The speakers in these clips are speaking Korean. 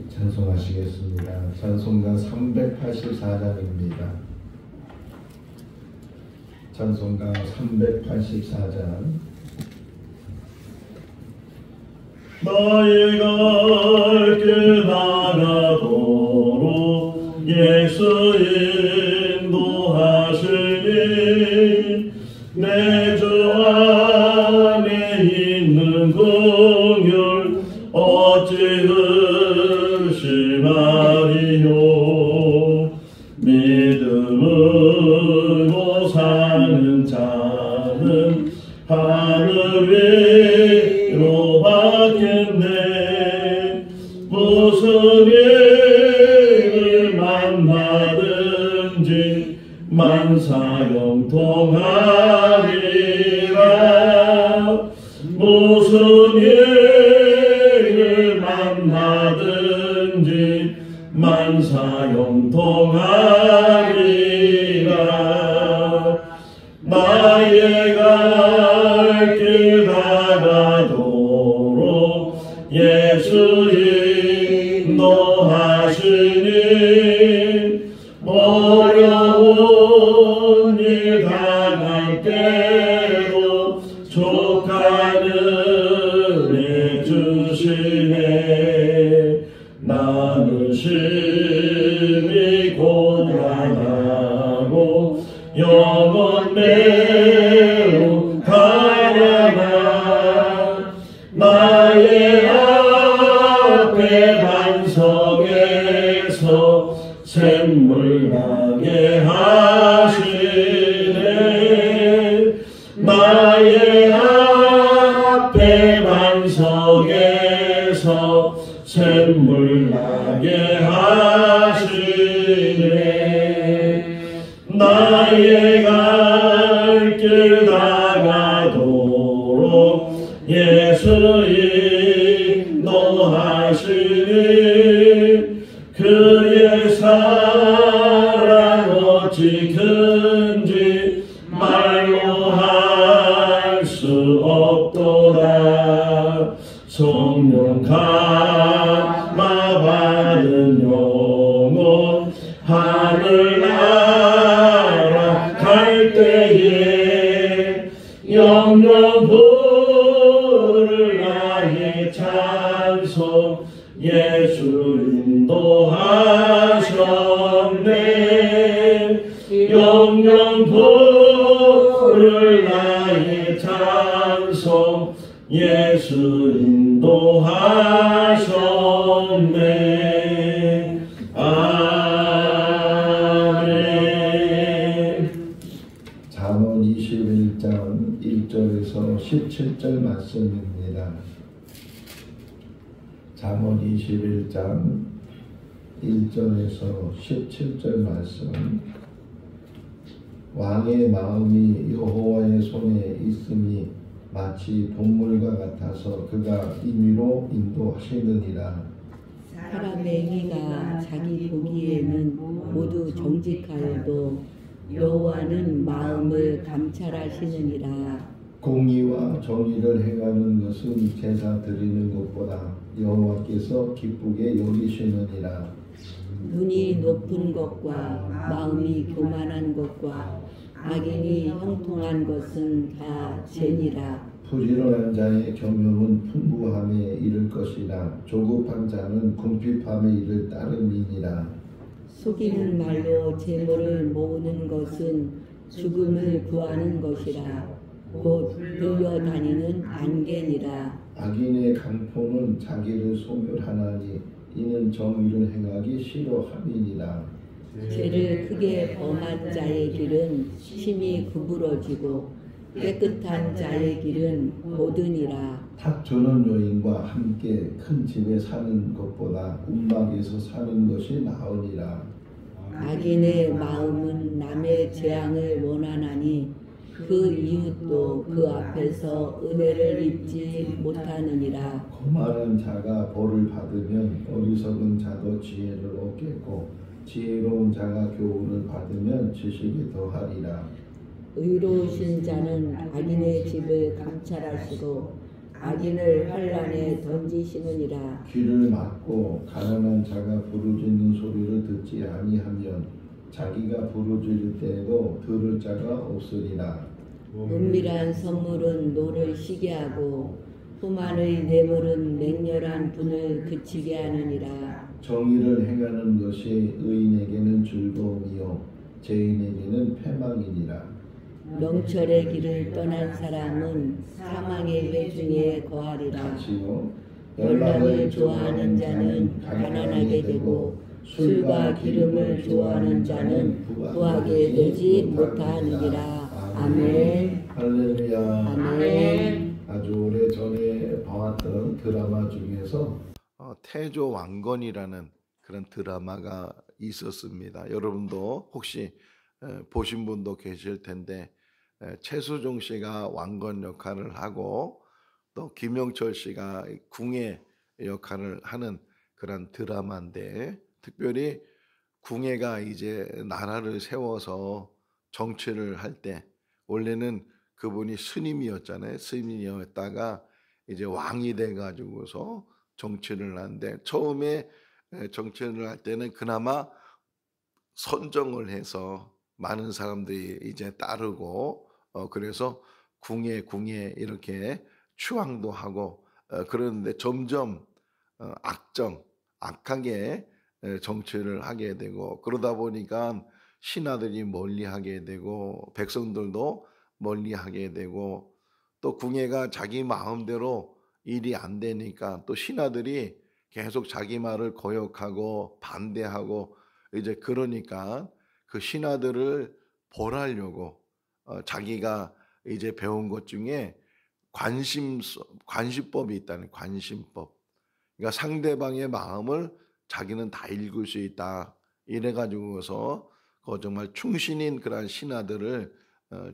찬송하시겠습니다. 찬송가 384장입니다. 찬송가 384장. 나의 갈 길 나가도록 예수 인도하시니 내 주 안에 있는 긍휼 어찌 의심하리요. 믿음으로 사는 자는 하늘 위로 받겠네. 무슨 일을 만나든지 만사형통하리라. 무슨 일을 만나든지 만사형통하리라. 나의 갈 길 다가도록 예수 인도하시니 어려운 일 당할 때도 족한 은혜 주시네. 나는 심히 고난하고 영원 매우 가련하. 나의 앞에 반석에서 샘물 나게 하시네. 나의 앞에 반석에서 샘물 나게 하시네. 나의 갈 길 다가도록 예수 인도하시니 그의 사랑 어찌 큰지 말로 할 수 없도다. 성령 감화 받은 영혼 하늘나라 갈 때에 영영 부를 나의 찬송 예수 인도하셨네. 영영 부를 나의 찬송 예수 인도하셨네. 아멘. 잠언 21장 1절에서 17절 말씀입니다. 잠언 21장 1절에서 17절 말씀. 왕의 마음이 여호와의 손에 있음이 마치 동물과 같아서 그가 임의로 인도하시느니라. 사람의 행위가 자기 보기에는 모두 정직하여도 여호와는 마음을 감찰하시느니라. 공의와 정의를 행하는 것은 제사 드리는 것보다 여호와께서 기쁘게 여기시느니라. 눈이 높은 것과 마음이 교만한 것과 악인이 형통한 것은 다 죄니라. 부지런한 자의 경영은 풍부함에 이를 것이라 조급한 자는 궁핍함에 이를 따름이니라. 속이는 말로 재물을 모으는 것은 죽음을 구하는 것이라. 곧 불려다니는 안개니라. 악인의 강포는 자기를 소멸하나니 이는 정의를 행하기 싫어함이니라. 죄를 크게 범한 자의 길은 심히 구부러지고 깨끗한 자의 길은 고드니라. 탁 저는 여인과 함께 큰 집에 사는 것보다 움막에서 사는 것이 나으니라. 악인의 마음은 남의 재앙을 원하나니 그 이웃도 그 앞에서 은혜를 입지 못하느니라. 거만한 자가 벌을 받으면 어리석은 자도 지혜를 얻겠고 지혜로운 자가 교훈을 받으면 지식이 더하리라. 의로우신 자는 악인의 집을 감찰하시고 악인을 환란에 던지시느니라. 귀를 막고 가난한 자가 부르짖는 소리를 듣지 아니하면 자기가 부르짖을 때에도 들을 자가 없으리라. 은밀한 선물은 노를 시게 하고 후만의 뇌물은 맹렬한 분을 그치게 하느니라. 정의를 행하는 것이 의인에게는 즐거움이요 죄인에게는 패망이니라. 명철의 길을 떠난 사람은 사망의 회중에 거하리라. 같이요. 연락을 좋아하는 자는 가난하게 되고 술과 기름을 좋아하는 자는 부하게 되지 못하느니라. 아멘. 할렐루야. 아멘. 아주 오래전에 봐왔던 드라마 중에서 태조 왕건이라는 그런 드라마가 있었습니다. 여러분도 혹시 보신 분도 계실 텐데 최수종 씨가 왕건 역할을 하고 또 김영철 씨가 궁예 역할을 하는 그런 드라마인데, 특별히 궁예가 이제 나라를 세워서 정치를 할 때, 원래는 그분이 스님이었잖아요. 스님이었다가 이제 왕이 돼 가지고서 정치를 하는데, 처음에 정치를 할 때는 그나마 선정을 해서 많은 사람들이 이제 따르고 그래서 궁예 이렇게 추앙도 하고 그러는데, 점점 악하게 정치를 하게 되고, 그러다 보니까 신하들이 멀리하게 되고 백성들도 멀리하게 되고, 또 궁예가 자기 마음대로 일이 안 되니까 또 신하들이 계속 자기 말을 거역하고 반대하고, 이제 그러니까 그 신하들을 벌하려고 자기가 이제 배운 것 중에 관시법이 있다는, 관심법. 그러니까 상대방의 마음을 자기는 다 읽을 수 있다. 이래 가지고서 정말 충신인 그런 신하들을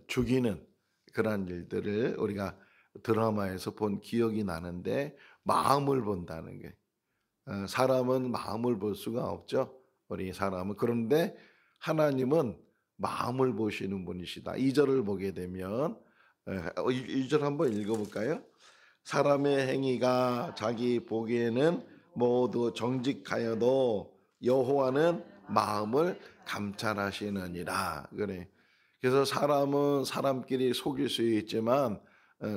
죽이는 그런 일들을 우리가 드라마에서 본 기억이 나는데, 마음을 본다는 게, 사람은 마음을 볼 수가 없죠. 우리 사람은. 그런데 하나님은 마음을 보시는 분이시다. 2절을 보게 되면 2절 한번 읽어볼까요? 사람의 행위가 자기 보기에는 모두 정직하여도 여호와는 마음을 감찰하시느니라. 그래. 그래서 사람은 사람끼리 속일 수 있지만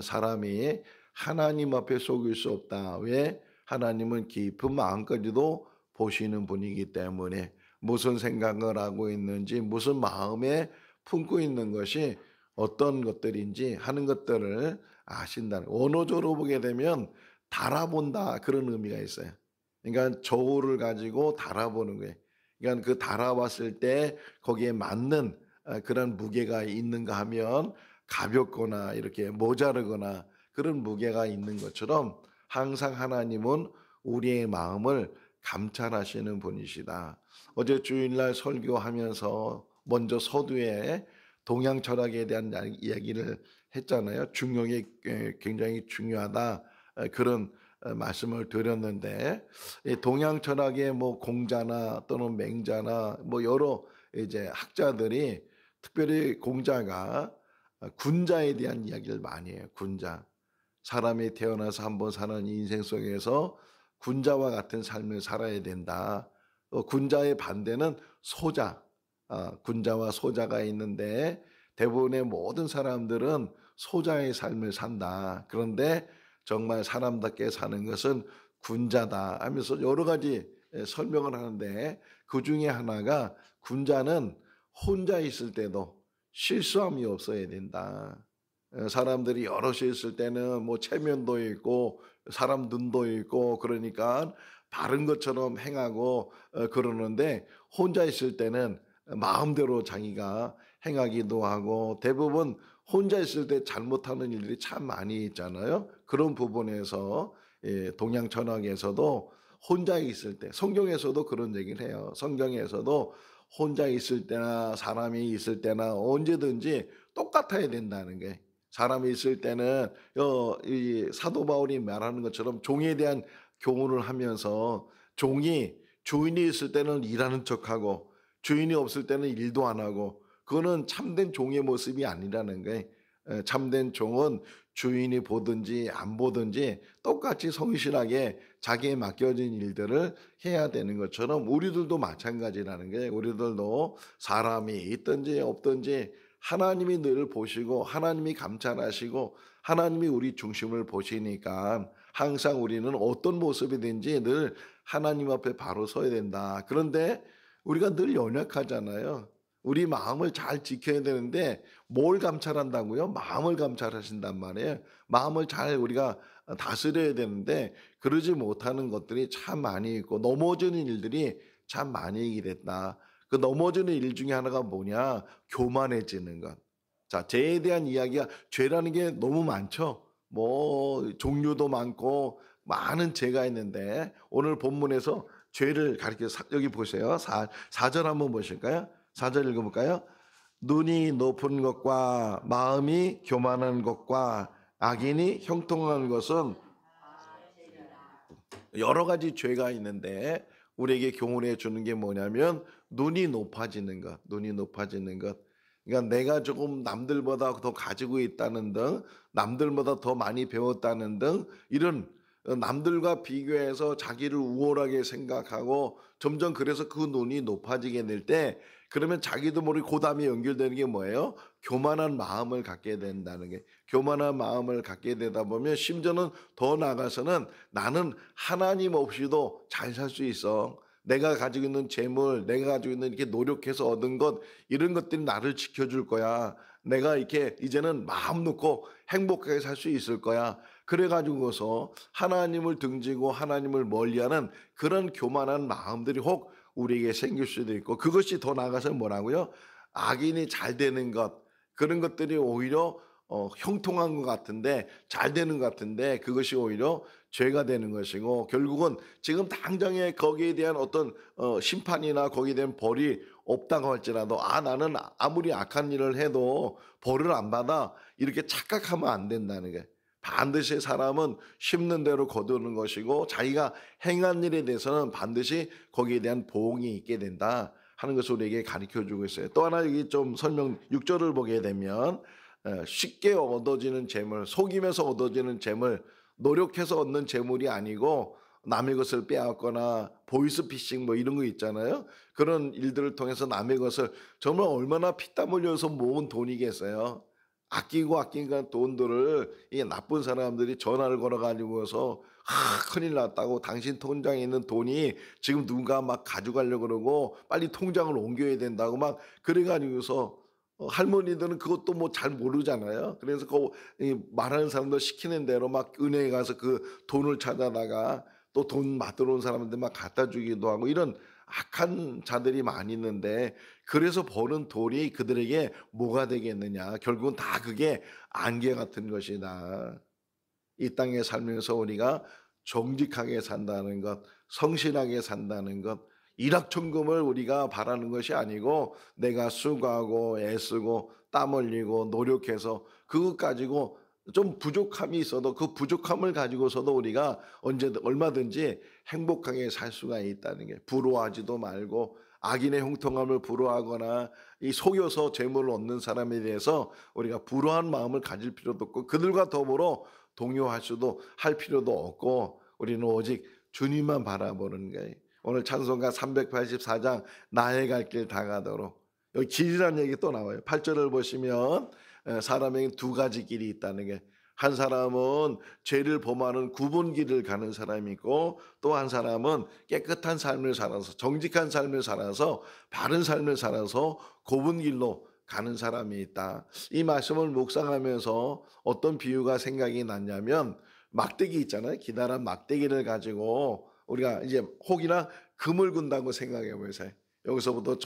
사람이 하나님 앞에 속일 수 없다. 왜? 하나님은 깊은 마음까지도 보시는 분이기 때문에 무슨 생각을 하고 있는지, 무슨 마음에 품고 있는 것이 어떤 것들인지 하는 것들을 아신다는, 원어적으로 보게 되면 달아본다, 그런 의미가 있어요. 그러니까 저울을 가지고 달아보는 거예요. 그러니까 그 달아봤을 때 거기에 맞는 그런 무게가 있는가 하면 가볍거나 이렇게 모자르거나 그런 무게가 있는 것처럼, 항상 하나님은 우리의 마음을 감찰하시는 분이시다. 어제 주일날 설교하면서 먼저 서두에 동양 철학에 대한 이야기를 했잖아요. 중용이 굉장히 중요하다, 그런 말씀을 드렸는데, 동양 철학의 뭐 공자나 또는 맹자나 뭐 여러 이제 학자들이, 특별히 공자가 군자에 대한 이야기를 많이 해요. 군자. 사람이 태어나서 한번 사는 인생 속에서 군자와 같은 삶을 살아야 된다. 군자의 반대는 소자. 군자와 소자가 있는데 대부분의 모든 사람들은 소자의 삶을 산다. 그런데 정말 사람답게 사는 것은 군자다 하면서 여러 가지 설명을 하는데, 그 중에 하나가, 군자는 혼자 있을 때도 실수함이 없어야 된다. 사람들이 여럿이 있을 때는 뭐 체면도 있고 사람 눈도 있고 그러니까 다른 것처럼 행하고 그러는데, 혼자 있을 때는 마음대로 자기가 행하기도 하고, 대부분 혼자 있을 때 잘못하는 일들이 참 많이 있잖아요. 그런 부분에서 동양 철학에서도 혼자 있을 때, 성경에서도 그런 얘기를 해요. 성경에서도 혼자 있을 때나 사람이 있을 때나 언제든지 똑같아야 된다는 게, 사람이 있을 때는 이 사도 바울이 말하는 것처럼 종에 대한 교훈을 하면서, 종이 주인이 있을 때는 일하는 척하고 주인이 없을 때는 일도 안 하고, 그거는 참된 종의 모습이 아니라는 거예요. 참된 종은 주인이 보든지 안 보든지 똑같이 성실하게 자기에 맡겨진 일들을 해야 되는 것처럼 우리들도 마찬가지라는 게, 우리들도 사람이 있든지 없든지 하나님이 늘 보시고 하나님이 감찰하시고 하나님이 우리 중심을 보시니까 항상 우리는 어떤 모습이든지 늘 하나님 앞에 바로 서야 된다. 그런데 우리가 늘 연약하잖아요. 우리 마음을 잘 지켜야 되는데 뭘 감찰한다고요? 마음을 감찰하신단 말이에요. 마음을 잘 우리가 다스려야 되는데 그러지 못하는 것들이 참 많이 있고 넘어지는 일들이 참 많이 있겠다. 그 넘어지는 일 중에 하나가 뭐냐? 교만해지는 것. 자, 죄에 대한 이야기가, 죄라는 게 너무 많죠. 뭐 종류도 많고 많은 죄가 있는데 오늘 본문에서 죄를 가리켜 여기 보세요. 4절 한번 보실까요? 4절 읽어볼까요? 눈이 높은 것과 마음이 교만한 것과 악인이 형통한 것은, 여러 가지 죄가 있는데 우리에게 교훈해 주는 게 뭐냐면 눈이 높아지는 것, 눈이 높아지는 것. 그러니까 내가 조금 남들보다 더 가지고 있다는 등, 남들보다 더 많이 배웠다는 등, 이런 남들과 비교해서 자기를 우월하게 생각하고 점점 그래서 그 눈이 높아지게 될 때, 그러면 자기도 모르게 그 다음에 연결되는 게 뭐예요? 교만한 마음을 갖게 된다는 게, 교만한 마음을 갖게 되다 보면 심지어는 더 나아가서는 나는 하나님 없이도 잘 살 수 있어. 내가 가지고 있는 재물, 내가 가지고 있는 이렇게 노력해서 얻은 것, 이런 것들이 나를 지켜줄 거야. 내가 이렇게 이제는 마음 놓고 행복하게 살 수 있을 거야. 그래가지고서 하나님을 등지고 하나님을 멀리하는 그런 교만한 마음들이 혹 우리에게 생길 수도 있고, 그것이 더 나아가서 뭐라고요? 악인이 잘 되는 것, 그런 것들이 오히려 형통한 것 같은데, 잘 되는 것 같은데 그것이 오히려 죄가 되는 것이고, 결국은 지금 당장에 거기에 대한 어떤 심판이나 거기에 대한 벌이 없다고 할지라도 나는 아무리 악한 일을 해도 벌을 안 받아, 이렇게 착각하면 안 된다는 게, 반드시 사람은 심는 대로 거두는 것이고 자기가 행한 일에 대해서는 반드시 거기에 대한 보응이 있게 된다 하는 것을 우리에게 가르쳐주고 있어요. 또 하나 여기 좀 설명 6절을 보게 되면 쉽게 얻어지는 재물, 속임에서 얻어지는 재물, 노력해서 얻는 재물이 아니고 남의 것을 빼앗거나 보이스피싱 뭐 이런 거 있잖아요. 그런 일들을 통해서 남의 것을, 정말 얼마나 피땀 흘려서 모은 돈이겠어요. 아끼고 돈들을 이 나쁜 사람들이 전화를 걸어가지고서 큰일 났다고, 당신 통장에 있는 돈이 지금 누가 막 가져가려고 그러고 빨리 통장을 옮겨야 된다고 막 그래가지고서 할머니들은 그것도 뭐 잘 모르잖아요. 그래서 말하는 사람들 시키는 대로 막 은행에 가서 그 돈을 찾아다가 또 돈 받들어 온 사람들 막 갖다 주기도 하고, 이런 악한 자들이 많이 있는데, 그래서 버는 돈이 그들에게 뭐가 되겠느냐? 결국은 다 그게 안개 같은 것이다. 이 땅에 살면서 우리가 정직하게 산다는 것, 성실하게 산다는 것, 일확천금을 우리가 바라는 것이 아니고 내가 수고하고 애쓰고 땀 흘리고 노력해서 그것 가지고 좀 부족함이 있어도 그 부족함을 가지고서도 우리가 얼마든지 행복하게 살 수가 있다는 게, 부러워하지도 말고 악인의 형통함을 부러워하거나 이 속여서 재물을 얻는 사람에 대해서 우리가 부러워한 마음을 가질 필요도 없고 그들과 더불어 동요할 수도 할 필요도 없고, 우리는 오직 주님만 바라보는 거예요. 오늘 찬송가 384장 나의 갈 길 다 가도록, 여기 길이라는 얘기 또 나와요. 8절을 보시면 사람에게 두 가지 길이 있다는 게, 한 사람은 죄를 범하는 굽은 길을 가는 사람이 있고, 또 한 사람은 깨끗한 삶을 살아서, 정직한 삶을 살아서, 바른 삶을 살아서 굽은 길로 가는 사람이 있다. 이 말씀을 묵상하면서 어떤 비유가 생각이 났냐면, 막대기 있잖아요. 기다란 막대기를 가지고 우리가 이제 혹이나 금을 군다고 생각해 보세요. 여기서부터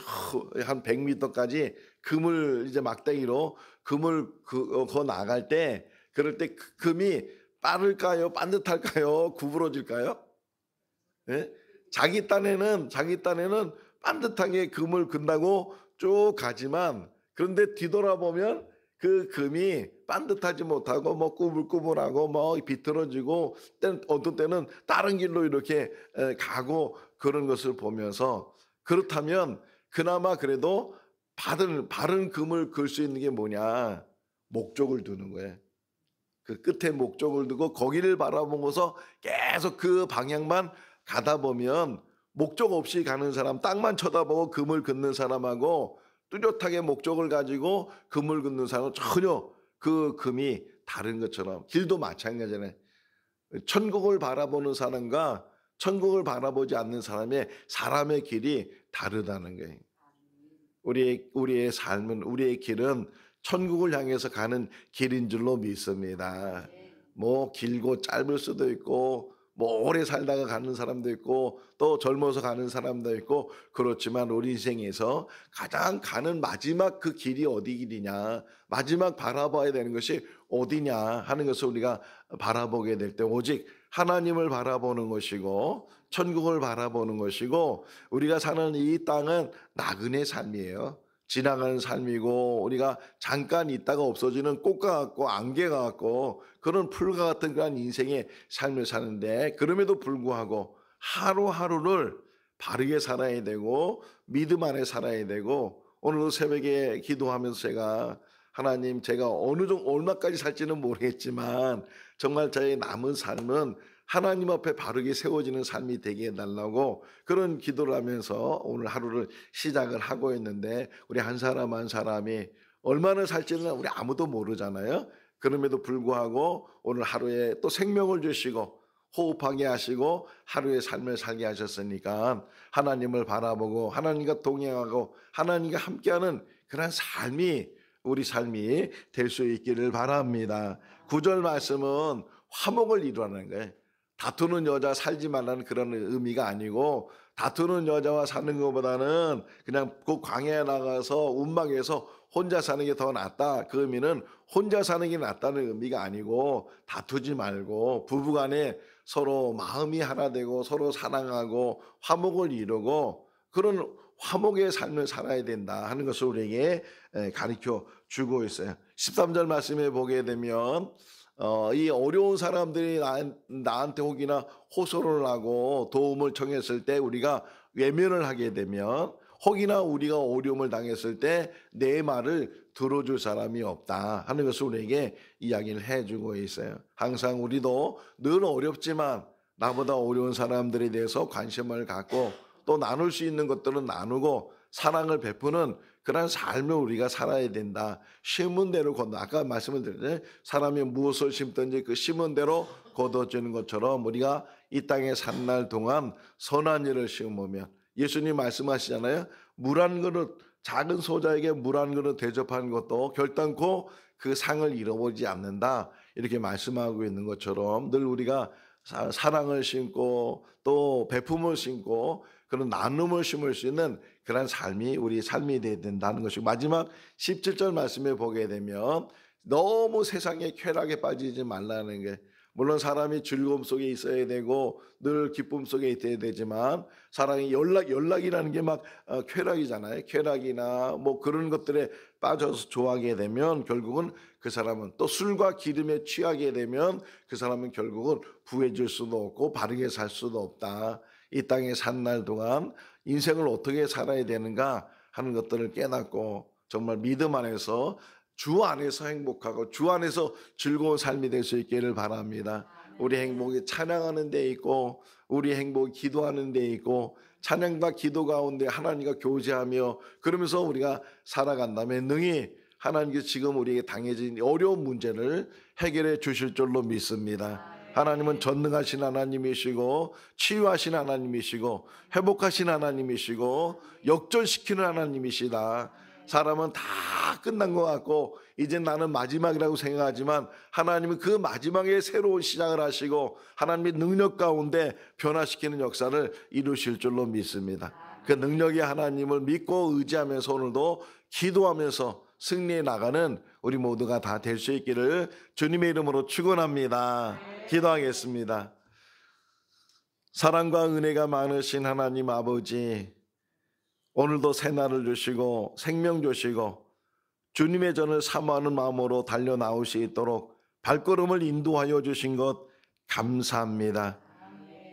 한 100m까지 금을 이제 막대기로 금을 그어 나갈 때, 그럴 때 금이 빠를까요? 반듯할까요? 구부러질까요? 예? 자기 딴에는 반듯하게 금을 근다고 쭉 가지만, 그런데 뒤돌아보면 그 금이 반듯하지 못하고 뭐 꾸불꾸불하고 뭐 비틀어지고, 어떤 때는 다른 길로 이렇게 가고 그런 것을 보면서, 그렇다면 그나마 그래도 바른 금을 걸 수 있는 게 뭐냐? 목적을 두는 거예요. 그 끝에 목적을 두고 거기를 바라보고서 계속 그 방향만 가다 보면 목적 없이 가는 사람, 땅만 쳐다보고 금을 긋는 사람하고 뚜렷하게 목적을 가지고 금을 긋는 사람은 전혀 그 금이 다른 것처럼, 길도 마찬가지잖아요. 천국을 바라보는 사람과 천국을 바라보지 않는 사람의 길이 다르다는 거예요. 우리의 삶은, 우리의 길은 천국을 향해서 가는 길인 줄로 믿습니다. 뭐 길고 짧을 수도 있고, 뭐 오래 살다가 가는 사람도 있고, 또 젊어서 가는 사람도 있고, 그렇지만 우리 인생에서 가장 가는 마지막 그 길이 어디 길이냐, 마지막 바라봐야 되는 것이 어디냐 하는 것을 우리가 바라보게 될 때 오직 하나님을 바라보는 것이고 천국을 바라보는 것이고, 우리가 사는 이 땅은 나그네 삶이에요. 지나가는 삶이고, 우리가 잠깐 있다가 없어지는 꽃과 같고 안개가 같고 그런 풀과 같은 그런 인생의 삶을 사는데, 그럼에도 불구하고 하루하루를 바르게 살아야 되고 믿음 안에 살아야 되고, 오늘도 새벽에 기도하면서 제가 하나님, 제가 얼마까지 살지는 모르겠지만 정말 저의 남은 삶은 하나님 앞에 바르게 세워지는 삶이 되게 해달라고 그런 기도를 하면서 오늘 하루를 시작을 하고 있는데, 우리 한 사람 한 사람이 얼마나 살지는 우리 아무도 모르잖아요. 그럼에도 불구하고 오늘 하루에 또 생명을 주시고 호흡하게 하시고 하루의 삶을 살게 하셨으니까 하나님을 바라보고 하나님과 동행하고 하나님과 함께하는 그런 삶이 우리 삶이 될 수 있기를 바랍니다. 9절 말씀은 화목을 이루라는 거예요. 다투는 여자 살지 말라는 그런 의미가 아니고, 다투는 여자와 사는 것보다는 그냥 그 광야에 나가서 운막에서 혼자 사는 게 더 낫다, 그 의미는 혼자 사는 게 낫다는 의미가 아니고, 다투지 말고 부부간에 서로 마음이 하나 되고 서로 사랑하고 화목을 이루고 그런 화목의 삶을 살아야 된다 하는 것을 우리에게 가르쳐 주고 있어요. 13절 말씀에 보게 되면 이 어려운 사람들이 나한테 혹이나 호소를 하고 도움을 청했을 때 우리가 외면을 하게 되면, 혹이나 우리가 어려움을 당했을 때 내 말을 들어줄 사람이 없다 하는 것을 우리에게 이야기를 해주고 있어요. 항상 우리도 늘 어렵지만 나보다 어려운 사람들에 대해서 관심을 갖고 또 나눌 수 있는 것들은 나누고 사랑을 베푸는 그런 삶을 우리가 살아야 된다. 심은 대로 거둬. 아까 말씀을 드렸잖아요. 사람이 무엇을 심든지 그 심은 대로 거둬주는 것처럼 우리가 이 땅에 산 날 동안 선한 일을 심으면, 예수님 말씀하시잖아요. 물 한 그릇, 작은 소자에게 물 한 그릇 대접하는 것도 결단코 그 상을 잃어버리지 않는다, 이렇게 말씀하고 있는 것처럼 늘 우리가 사랑을 심고 또 베품을 심고 그런 나눔을 심을 수 있는 그런 삶이 우리 삶이 되어야 된다는 것이고, 마지막 17절 말씀에 보게 되면 너무 세상의 쾌락에 빠지지 말라는 게, 물론 사람이 즐거움 속에 있어야 되고 늘 기쁨 속에 있어야 되지만, 사랑이 연락이라는 게 막 쾌락이잖아요. 쾌락이나 뭐 그런 것들에 빠져서 좋아하게 되면 결국은 그 사람은, 또 술과 기름에 취하게 되면 그 사람은 결국은 부해질 수도 없고 바르게 살 수도 없다. 이 땅에 산 날 동안 인생을 어떻게 살아야 되는가 하는 것들을 깨닫고 정말 믿음 안에서, 주 안에서 행복하고 주 안에서 즐거운 삶이 될 수 있기를 바랍니다. 우리 행복이 찬양하는 데 있고 우리 행복이 기도하는 데 있고, 찬양과 기도 가운데 하나님과 교제하며 그러면서 우리가 살아간다면 능히 하나님께서 지금 우리에게 당해진 어려운 문제를 해결해 주실 줄로 믿습니다. 하나님은 전능하신 하나님이시고 치유하신 하나님이시고 회복하신 하나님이시고 역전시키는 하나님이시다. 사람은 다 끝난 것 같고 이제 나는 마지막이라고 생각하지만, 하나님은 그 마지막에 새로운 시작을 하시고 하나님의 능력 가운데 변화시키는 역사를 이루실 줄로 믿습니다. 그 능력의 하나님을 믿고 의지하면서 오늘도 기도하면서 승리해 나가는 우리 모두가 다 될 수 있기를 주님의 이름으로 축원합니다. 기도하겠습니다. 사랑과 은혜가 많으신 하나님 아버지, 오늘도 새날을 주시고 생명 주시고 주님의 전을 사모하는 마음으로 달려 나올 수 있도록 발걸음을 인도하여 주신 것 감사합니다.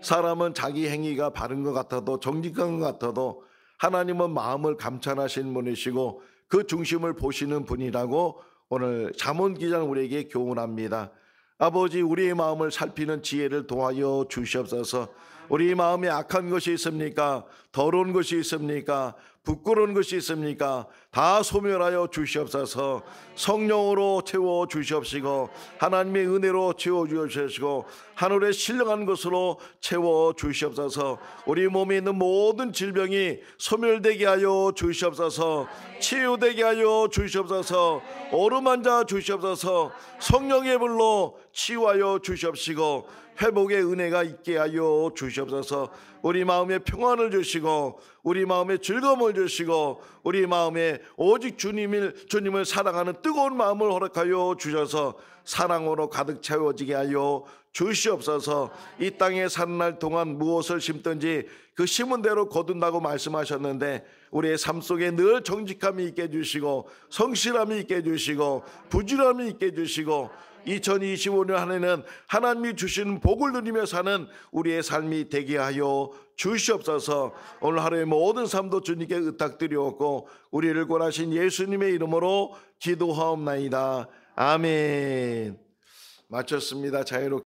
사람은 자기 행위가 바른 것 같아도 정직한 것 같아도 하나님은 마음을 감찰하신 분이시고 그 중심을 보시는 분이라고 오늘 잠언 기자는 우리에게 교훈합니다. 아버지, 우리의 마음을 살피는 지혜를 도와여 주시옵소서. 우리 마음에 악한 것이 있습니까? 더러운 것이 있습니까? 부끄러운 것이 있습니까? 다 소멸하여 주시옵소서. 성령으로 채워 주시옵시고 하나님의 은혜로 채워 주시옵시고 하늘의 신령한 것으로 채워 주시옵소서. 우리 몸에 있는 모든 질병이 소멸되게 하여 주시옵소서. 치유되게 하여 주시옵소서. 어루만져 주시옵소서. 성령의 불로 치유하여 주시옵시고 회복의 은혜가 있게 하여 주시옵소서. 우리 마음에 평안을 주시고 우리 마음에 즐거움을 주시고 우리 마음에 오직 주님을 사랑하는 뜨거운 마음을 허락하여 주셔서 사랑으로 가득 채워지게 하여 주시옵소서. 이 땅에 사는 날 동안 무엇을 심든지 그 심은 대로 거둔다고 말씀하셨는데 우리의 삶 속에 늘 정직함이 있게 해주시고 성실함이 있게 해주시고 부지런함이 있게 해주시고 2025년 한 해는 하나님이 주신 복을 누리며 사는 우리의 삶이 되게 하여 주시옵소서. 오늘 하루의 모든 삶도 주님께 의탁드리옵고 우리를 구원하신 예수님의 이름으로 기도하옵나이다. 아멘. 마쳤습니다. 자유롭게